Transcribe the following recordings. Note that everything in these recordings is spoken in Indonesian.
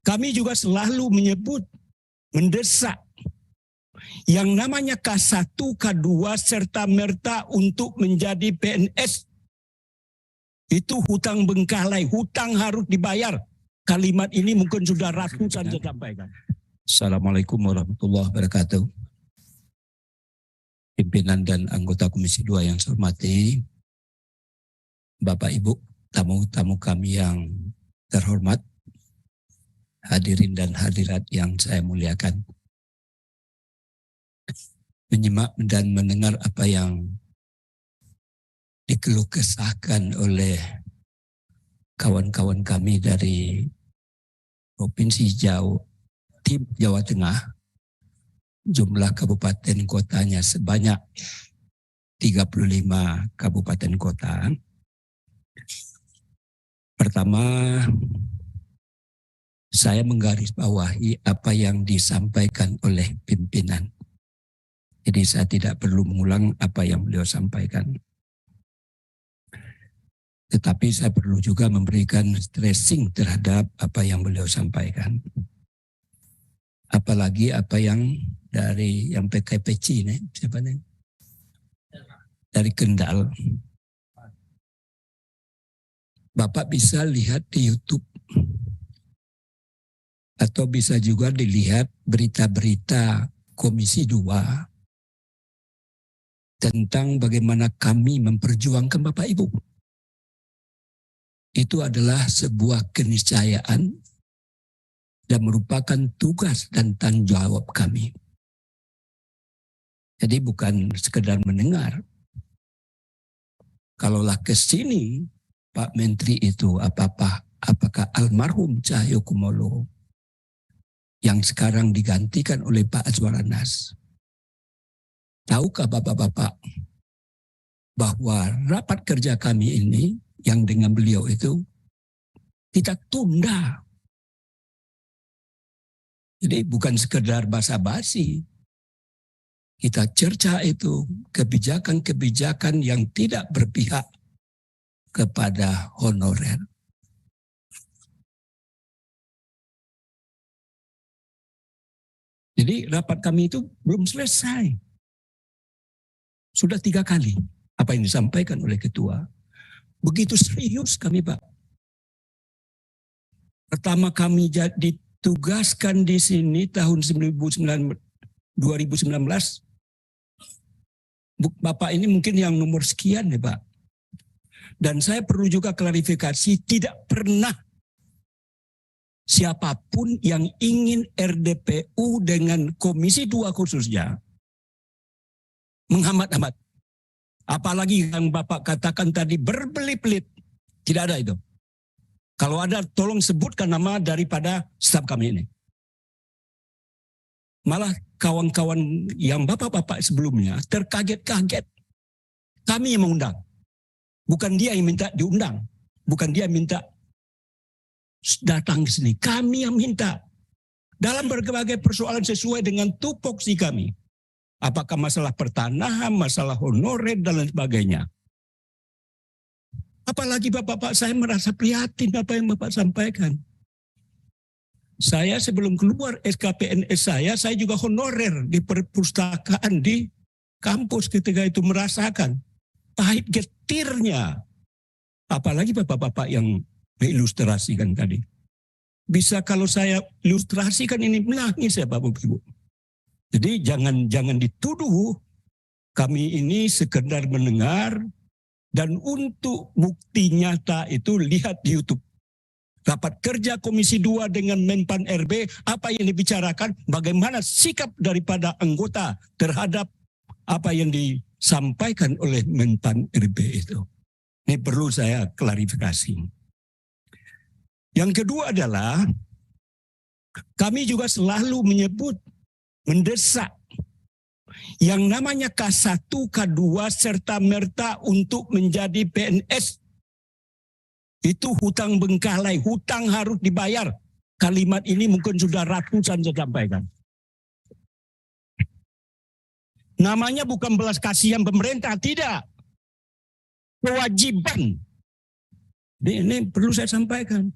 Kami juga selalu menyebut, mendesak yang namanya K1, K2 serta merta untuk menjadi PNS. Itu hutang bengkalai, hutang harus dibayar. Kalimat ini mungkin sudah ratusan saya sampaikan. Assalamualaikum warahmatullahi wabarakatuh. Pimpinan dan anggota Komisi 2 yang saya hormati, Bapak Ibu, tamu-tamu kami yang terhormat, hadirin dan hadirat yang saya muliakan. Menyimak dan mendengar apa yang dikeluh kesahkan oleh kawan-kawan kami dari Provinsi Jawa Tengah, jumlah kabupaten kotanya sebanyak 35 kabupaten kota. Pertama, saya menggarisbawahi apa yang disampaikan oleh pimpinan. Jadi saya tidak perlu mengulang apa yang beliau sampaikan. Tetapi saya perlu juga memberikan stressing terhadap apa yang beliau sampaikan. Apalagi apa yang dari yang PKPC nih, siapa nih? Dari Kendal. Bapak bisa lihat di YouTube atau bisa juga dilihat berita-berita Komisi 2 tentang bagaimana kami memperjuangkan Bapak Ibu. Itu adalah sebuah keniscayaan dan merupakan tugas dan tanggung jawab kami. Jadi bukan sekedar mendengar. Kalaulah ke sini Pak Menteri itu apakah almarhum Cahyokumolo yang sekarang digantikan oleh Pak Azwar-Anas. Tahukah Bapak-Bapak bahwa rapat kerja kami ini yang dengan beliau itu kita tunda. Jadi bukan sekedar basa-basi. Kita cerca itu kebijakan-kebijakan yang tidak berpihak kepada honorer. Jadi rapat kami itu belum selesai. Sudah 3 kali apa yang disampaikan oleh ketua. Begitu serius kami, Pak. Pertama kami ditugaskan di sini tahun 2019. Bapak ini mungkin yang nomor sekian ya Pak. Dan saya perlu juga klarifikasi, tidak pernah siapapun yang ingin RDPU dengan Komisi 2 khususnya menghambat-hambat. Apalagi yang Bapak katakan tadi berbelit-belit. Tidak ada itu. Kalau ada tolong sebutkan nama daripada staf kami ini. Malah kawan-kawan yang bapak-bapak sebelumnya terkaget-kaget. Kami yang mengundang. Bukan dia yang minta diundang. Bukan dia yang minta datang ke sini. Kami yang minta. Dalam berbagai persoalan sesuai dengan tupoksi kami. Apakah masalah pertanahan, masalah honorer, dan lain sebagainya. Apalagi bapak-bapak saya merasa prihatin apa yang Bapak sampaikan. Saya sebelum keluar SKPNS saya juga honorer di perpustakaan di kampus ketika itu merasakan pahit getirnya. Apalagi bapak-bapak yang mengilustrasikan tadi. Bisa kalau saya ilustrasikan ini menangis ya Bapak Ibu. Jadi jangan dituduh kami ini sekedar mendengar dan untuk bukti nyata itu lihat di YouTube. Rapat kerja Komisi 2 dengan Menpan RB, apa yang dibicarakan, bagaimana sikap daripada anggota terhadap apa yang disampaikan oleh Menpan RB itu. Ini perlu saya klarifikasi. Yang kedua adalah, kami juga selalu menyebut, mendesak, yang namanya K1, K2 serta merta untuk menjadi PNS. Itu hutang bengkalai, hutang harus dibayar. Kalimat ini mungkin sudah ratusan saya sampaikan. Namanya bukan belas kasihan pemerintah, tidak. Kewajiban. Ini perlu saya sampaikan.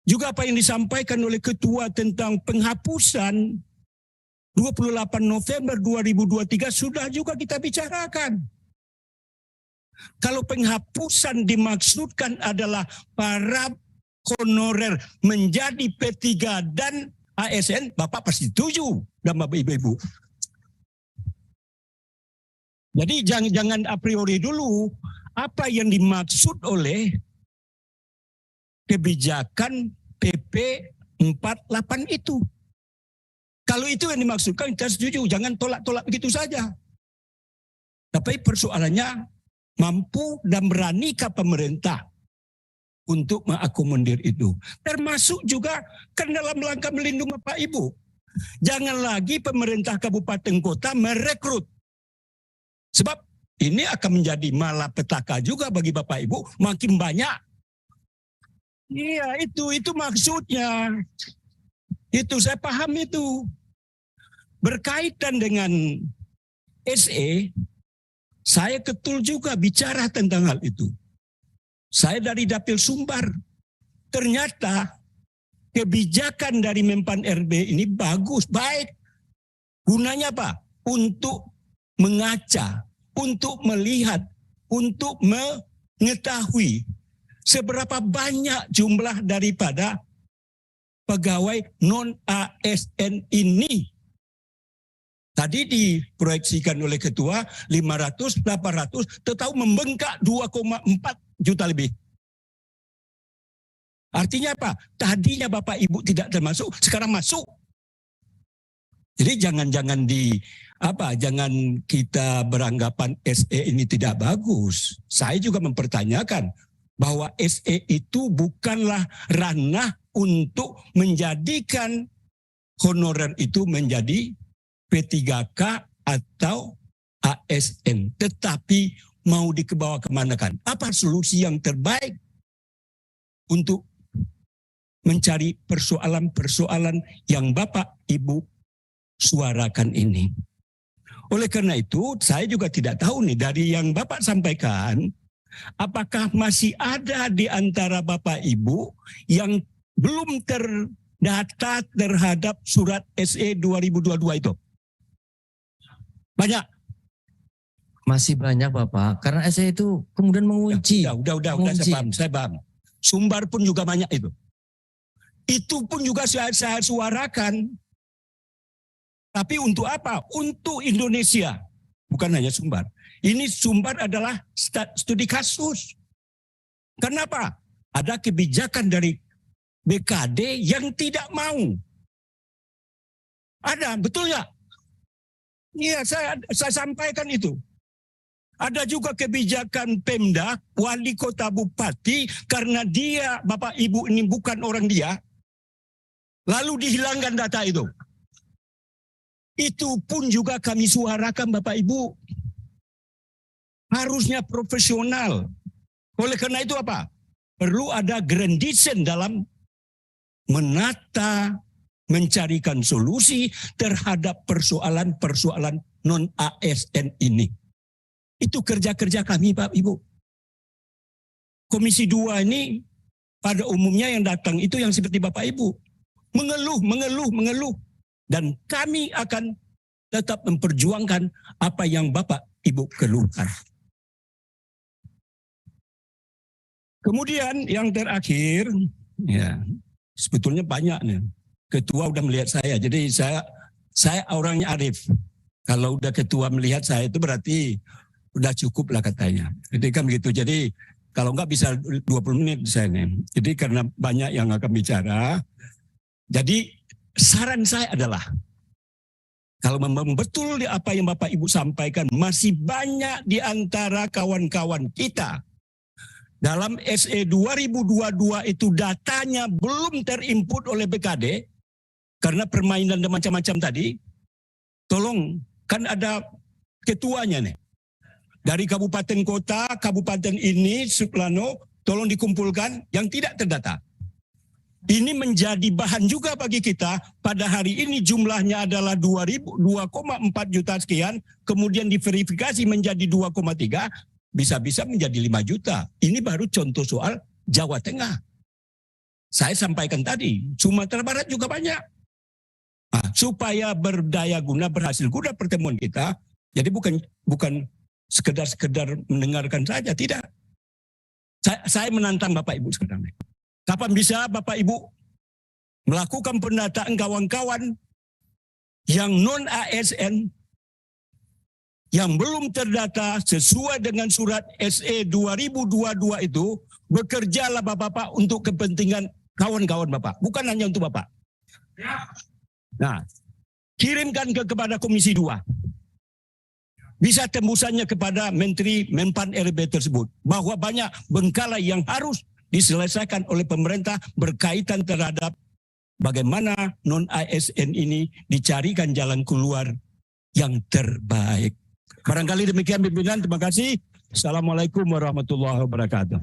Juga apa yang disampaikan oleh Ketua tentang penghapusan 28 November 2023 sudah juga kita bicarakan. Kalau penghapusan dimaksudkan adalah para honorer menjadi P3 dan ASN, Bapak pasti setuju dan Bapak Ibu. Jadi jangan a priori dulu apa yang dimaksud oleh kebijakan PP 48 itu. Kalau itu yang dimaksudkan kita setuju, jangan tolak-tolak begitu saja. Tapi persoalannya mampu dan beranikah pemerintah untuk mengakomodir itu. Termasuk juga kan dalam langkah melindungi Bapak Ibu. Jangan lagi pemerintah kabupaten kota merekrut. Sebab ini akan menjadi malapetaka juga bagi Bapak Ibu, makin banyak. Iya, itu maksudnya. Itu saya paham itu. Berkaitan dengan SE, saya betul juga bicara tentang hal itu. Saya dari Dapil Sumbar. Ternyata kebijakan dari Menpan RB ini bagus, baik. Gunanya apa? Untuk mengaca, untuk melihat, untuk mengetahui seberapa banyak jumlah daripada pegawai non-ASN ini. Tadi diproyeksikan oleh Ketua 500, 800, tetapi membengkak 2,4 juta lebih. Artinya apa? Tadinya Bapak Ibu tidak termasuk, sekarang masuk. Jadi jangan jangan kita beranggapan SE ini tidak bagus. Saya juga mempertanyakan bahwa SE itu bukanlah ranah untuk menjadikan honorer itu menjadi P3K atau ASN. Tetapi mau dibawa kemanakan? Apa solusi yang terbaik untuk mencari persoalan-persoalan yang Bapak Ibu suarakan ini? Oleh karena itu, saya juga tidak tahu nih dari yang Bapak sampaikan, apakah masih ada di antara Bapak Ibu yang belum terdata terhadap surat SE 2022 itu? Banyak. Masih banyak Bapak, karena SE itu kemudian mengunci. Udah, saya paham. Sumbar pun juga banyak itu. Itu pun juga saya suarakan. Tapi untuk apa? Untuk Indonesia. Bukan hanya Sumbar. Ini Sumbar adalah studi kasus. Kenapa? Ada kebijakan dari BKD yang tidak mau. Ada, betul nggak? Iya, saya sampaikan itu. Ada juga kebijakan Pemda, wali kota bupati, karena dia, Bapak Ibu ini bukan orang dia, lalu dihilangkan data itu. Itu pun juga kami suarakan Bapak Ibu. Harusnya profesional. Oleh karena itu apa? Perlu ada grand design dalam menata, mencarikan solusi terhadap persoalan-persoalan non-ASN ini. Itu kerja-kerja kami Pak Ibu. Komisi 2 ini pada umumnya yang datang itu yang seperti Bapak Ibu. Mengeluh. Dan kami akan tetap memperjuangkan apa yang Bapak Ibu keluhkan. Kemudian yang terakhir, ya sebetulnya banyak nih. Ketua udah melihat saya, jadi saya orangnya arif. Kalau udah ketua melihat saya itu berarti udah cukup lah katanya. Jadi kan begitu. Jadi kalau enggak bisa 20 menit saya nih. Jadi karena banyak yang akan bicara. Jadi saran saya adalah kalau memang betul apa yang Bapak Ibu sampaikan, masih banyak di antara kawan-kawan kita dalam SE 2022 itu datanya belum terinput oleh BKD karena permainan dan macam-macam tadi. Tolong, kan ada ketuanya nih. Dari kabupaten kota, kabupaten ini, Suplano, tolong dikumpulkan yang tidak terdata. Ini menjadi bahan juga bagi kita. Pada hari ini jumlahnya adalah 2,4 juta sekian, kemudian diverifikasi menjadi 2,3, bisa-bisa menjadi 5 juta. Ini baru contoh soal Jawa Tengah. Saya sampaikan tadi, Sumatera Barat juga banyak. Nah, supaya berdaya guna, berhasil guna pertemuan kita, jadi bukan sekedar mendengarkan saja, tidak. Saya menantang Bapak Ibu sekarang. Kapan bisa Bapak Ibu melakukan pendataan kawan-kawan yang non ASN yang belum terdata sesuai dengan surat SE 2022 itu, bekerjalah Bapak-Bapak untuk kepentingan kawan-kawan Bapak, bukan hanya untuk Bapak. Nah, kirimkan kepada Komisi 2. Bisa tembusannya kepada Menteri Menpan RB tersebut, bahwa banyak bengkalai yang harus diselesaikan oleh pemerintah berkaitan terhadap bagaimana non-ASN ini dicarikan jalan keluar yang terbaik. Barangkali demikian pimpinan, terima kasih. Assalamualaikum warahmatullahi wabarakatuh.